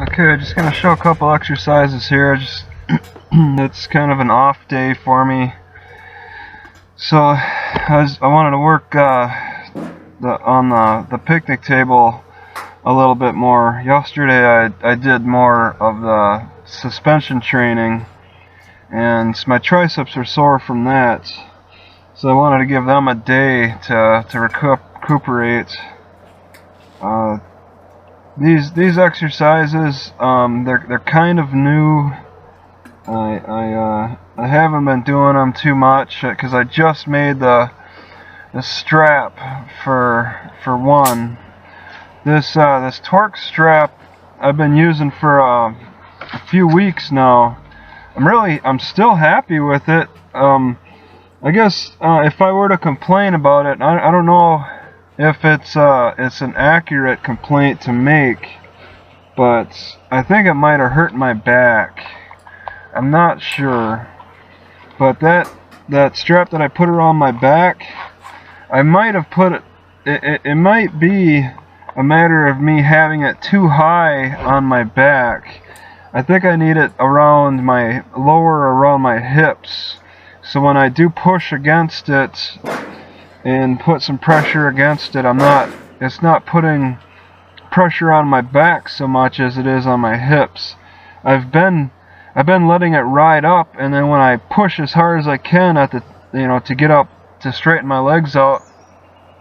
Okay, just gonna show a couple exercises here. It's kind of an off day for me, so I wanted to work on the picnic table a little bit more. Yesterday I did more of the suspension training, and my triceps are sore from that. So I wanted to give them a day to recuperate. These exercises, they're kind of new. I haven't been doing them too much because I just made the strap for one. This Twerk strap I've been using for a few weeks now. I'm still happy with it. I guess if I were to complain about it, I don't know if it's an accurate complaint to make, but I think it might have hurt my back. I'm not sure, but that strap that I put around my back, I might have put it. It might be a matter of me having it too high on my back. I think I need it around my around my hips, so when I do push against it and put some pressure against it, it's not putting pressure on my back so much as it is on my hips. I've been letting it ride up, and then when I push as hard as I can to get up to straighten my legs out,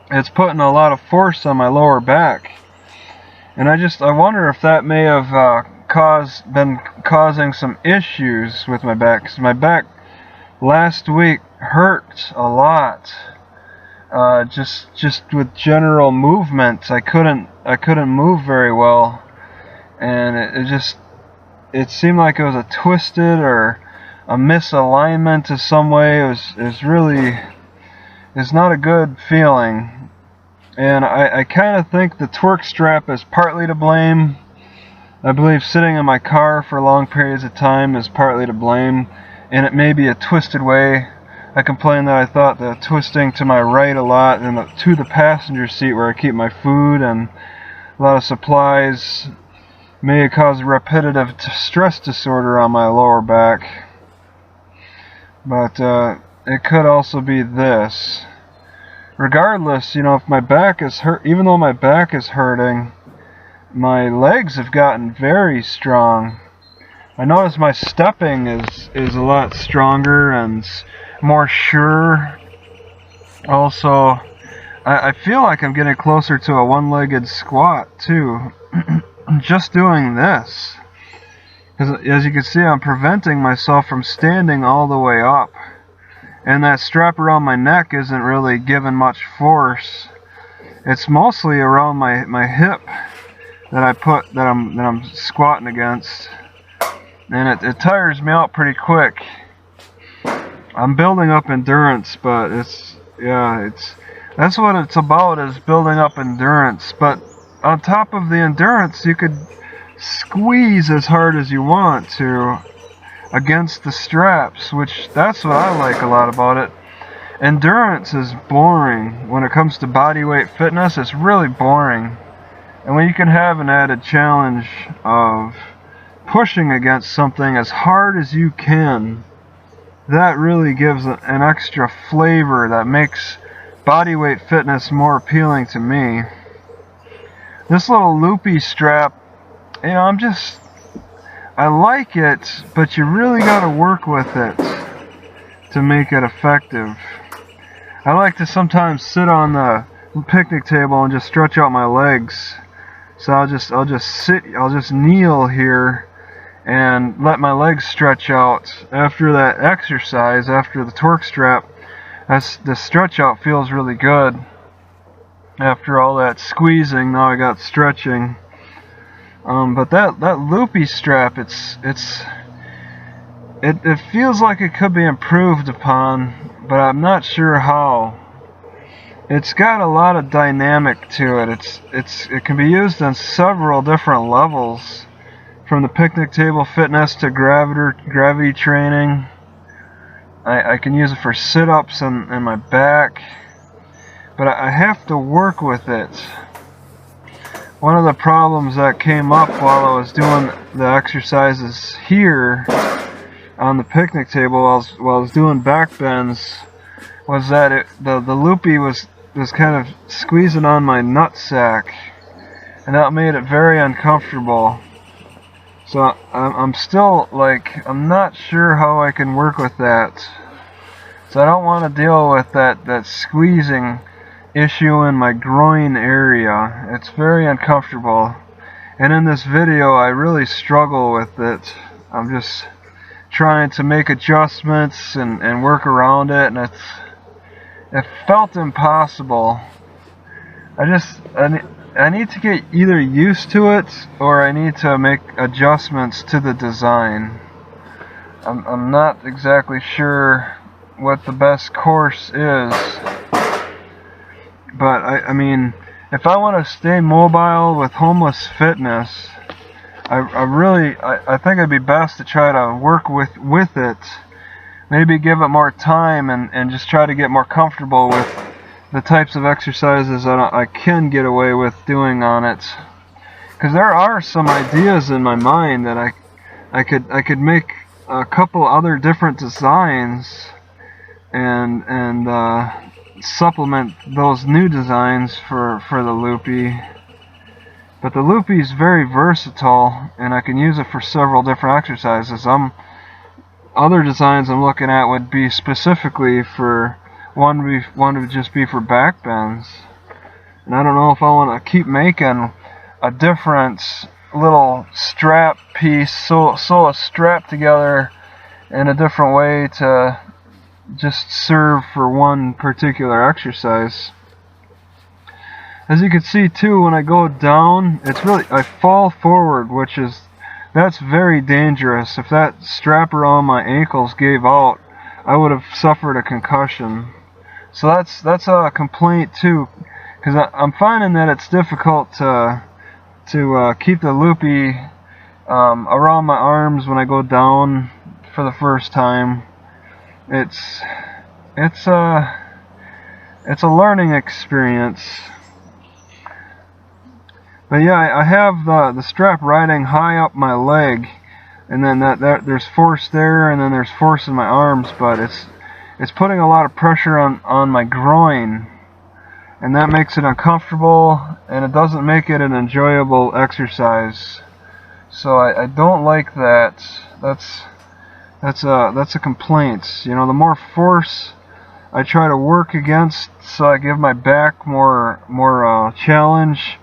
it's putting a lot of force on my lower back. And I wonder if that may have been causing some issues with my back, because my back last week hurt a lot. Just with general movement, I couldn't move very well, and it seemed like it was a twisted or a misalignment of some way. It's not a good feeling, and I kind of think the Twerk strap is partly to blame. I believe sitting in my car for long periods of time is partly to blame, and it may be a twisted way. I complained that I thought the twisting to my right a lot and to the passenger seat where I keep my food and a lot of supplies may cause repetitive stress disorder on my lower back. But it could also be this. Regardless, if my back is hurt, even though my back is hurting, my legs have gotten very strong. I notice my stepping is a lot stronger and more sure. Also, I feel like I'm getting closer to a one-legged squat too. Just doing this. Because as you can see, I'm preventing myself from standing all the way up. And that strap around my neck isn't really giving much force. It's mostly around my hip that I'm squatting against. And it tires me out pretty quick. I'm building up endurance, but that's what it's about, is building up endurance. But on top of the endurance, you could squeeze as hard as you want to against the straps, which that's what I like a lot about it. Endurance is boring. When it comes to bodyweight fitness, it's really boring. And when you can have an added challenge of pushing against something as hard as you can, that really gives an extra flavor that makes bodyweight fitness more appealing to me. This little loopy strap, I like it, but you really gotta work with it to make it effective. I like to sometimes sit on the picnic table and just stretch out my legs. So I'll just kneel here and let my legs stretch out. After that exercise, after the Twerk strap, the stretch out feels really good. After all that squeezing, now I got stretching. But that loopy strap, it feels like it could be improved upon, but I'm not sure how. It's got a lot of dynamic to it. It can be used on several different levels, from the picnic table fitness to gravity training. I can use it for sit-ups and my back, but I have to work with it. one of the problems that came up while I was doing the exercises here on the picnic table while I was doing back bends was that the loopy was kind of squeezing on my nutsack, and that made it very uncomfortable. So I'm still, like, I'm not sure how I can work with that. So I don't want to deal with that squeezing issue in my groin area. It's very uncomfortable. And in this video I really struggle with it. I'm just trying to make adjustments and work around it, and it felt impossible. I need to get either used to it or I need to make adjustments to the design. I'm not exactly sure what the best course is, but I mean, if I want to stay mobile with homeless fitness, I think it'd be best to try to work with it, maybe give it more time and just try to get more comfortable with the types of exercises that I can get away with doing on it. Because there are some ideas in my mind that I could make a couple other different designs and supplement those new designs for the loopy. But the loopy is very versatile, and I can use it for several different exercises. Other designs I'm looking at would be specifically for one would just be for back bends, and I don't know if I want to keep making a different little strap piece, sew a strap together in a different way to just serve for one particular exercise. As you can see too, when I go down, I fall forward, that's very dangerous. If that strap around my ankles gave out, I would have suffered a concussion. So that's a complaint too, because I'm finding that it's difficult to keep the loopy around my arms when I go down for the first time. It's a learning experience. But yeah, I have the strap riding high up my leg, and then there's force there, and then there's force in my arms, but it's putting a lot of pressure on my groin, and that makes it uncomfortable, and it doesn't make it an enjoyable exercise. So I don't like that. That's a complaint. You know, the more force I try to work against, so I give my back more challenge,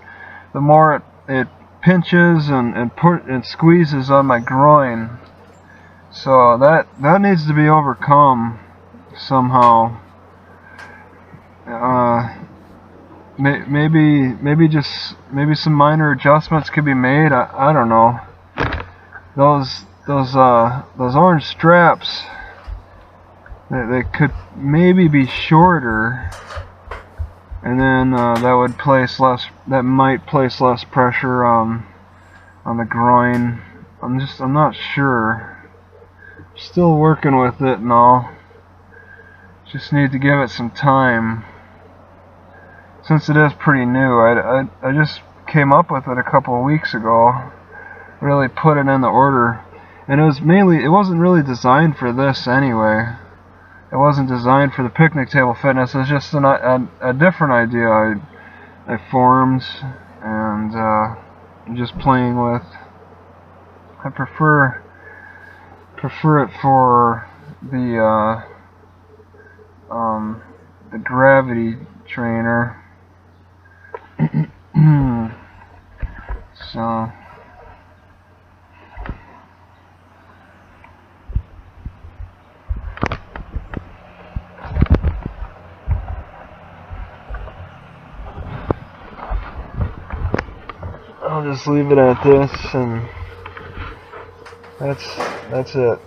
the more it pinches and squeezes on my groin. So that needs to be overcome somehow. Maybe some minor adjustments could be made. I don't know. Those orange straps, they could maybe be shorter, and then that might place less pressure on the groin. I'm not sure. Still working with it and all. Just need to give it some time. Since it is pretty new, I just came up with it a couple of weeks ago. Really put it in the order. And it wasn't really designed for this anyway. It wasn't designed for the picnic table fitness. It was just a different idea I formed and I'm just playing with. I prefer it for the gravity trainer. So I'll just leave it at this, and that's it.